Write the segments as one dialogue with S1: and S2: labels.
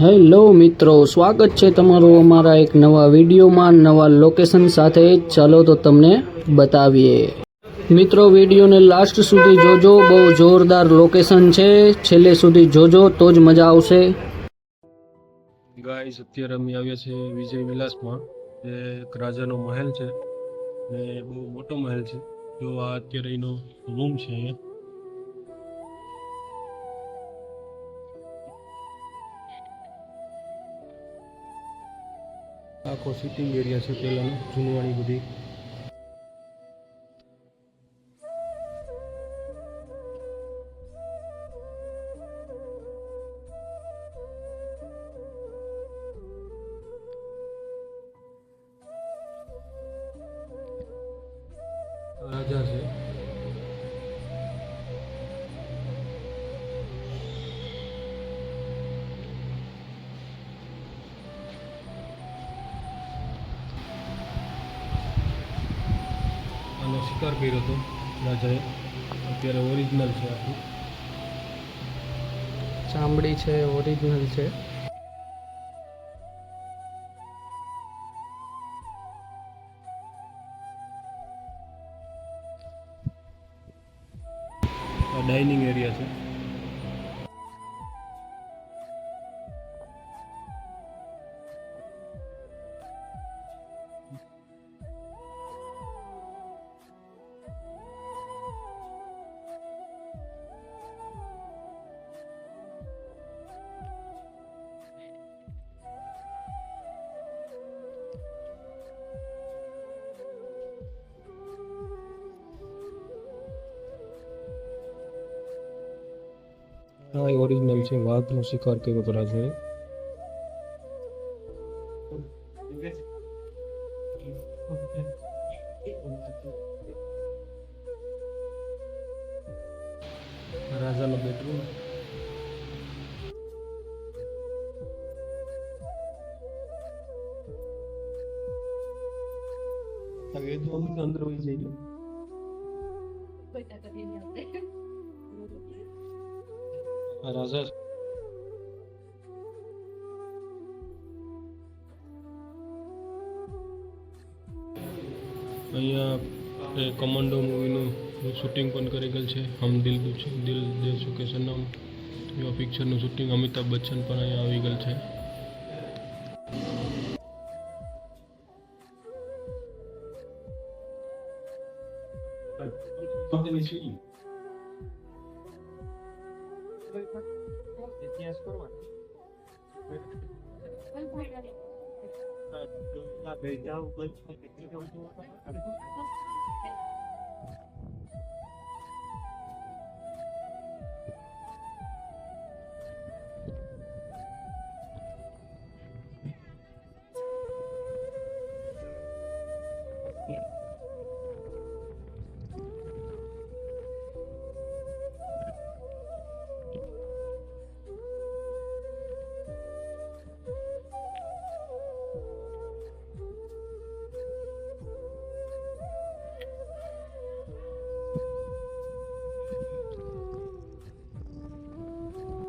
S1: Hello મિત્રો, સ્વાગત છે તમારું અમારા એક નવા વિડીયોમાં નવા લોકેશન સાથે. ચાલો તો તમને બતાવીએ. મિત્રો વિડીયોને લાસ્ટ સુધી જોજો, બહુ જોરદાર લોકેશન છે. છેલ્લે સુધી જોજો તો જ મજા આવશે.
S2: ગાઈસ, અત્યારે અમે આવ્યા છે વિજય વિલાસમાં. જે એક રાજાનો મહેલ છે ને બહુ મોટો મહેલ છે. જો આ અત્યારે એનો રૂમ છે અહીંયા. આખો સિટિંગ એરિયા છે પહેલાનો જૂનવાણી બધી. રાજા છે. આનો શિકાર કર્યો હતો રાજાએ. અત્યારે ઓરિજિનલ છે આખું.
S1: ચામડી છે, ઓરિજિનલ છે.
S2: આ ડાઇનિંગ એરિયા છે. હા, એ ઓરિજિનલ છે. વાઘનો શિકાર કર્યો હતો રાજાએ. રાજાનો બેડરૂમ. હવે તો અમે અંદર વહી જઈએ. આ રાજા છે. અહીંયા કમાન્ડો મૂવીનું શૂટિંગ પણ કરી ગયેલ છે. હમ દિલ દે ચુકે સનમ એવા પિક્ચરનું શૂટિંગ. અમિતાભ બચ્ચન પણ અહીંયા આવી ગયેલ છે.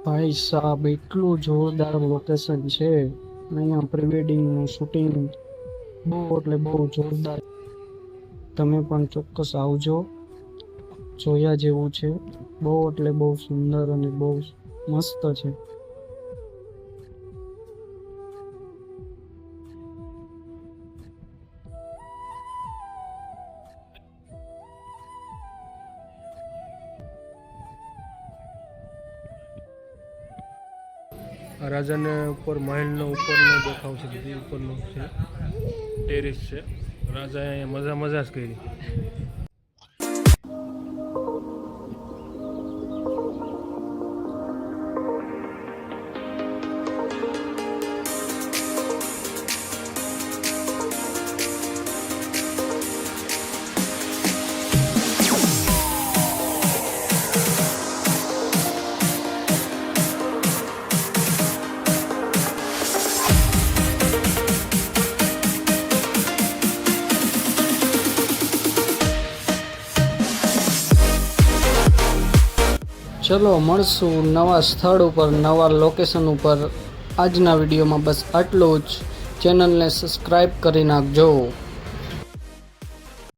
S1: ભાઈ સાહેબ, એટલું જોરદાર લોકેશન છે. અહીંયા પ્રી વેડિંગનું શૂટિંગ બહુ એટલે બહુ જોરદાર. તમે પણ ચોક્કસ આવજો, જોયા જેવું છે. બહુ એટલે બહુ સુંદર અને બહુ મસ્ત છે.
S2: આ રાજાને ઉપર મહેલનો ઉપરનો દેખાવ છે. બધી ઉપરનો છે, ટેરેસ છે. રાજાએ અહીંયા મજા જ કરી.
S1: ચલો મળશું નવા સ્થળ ઉપર, નવા લોકેશન ઉપર. આજના વિડીયોમાં બસ આટલું જ. ચેનલને સબસ્ક્રાઈબ કરી નાખજો.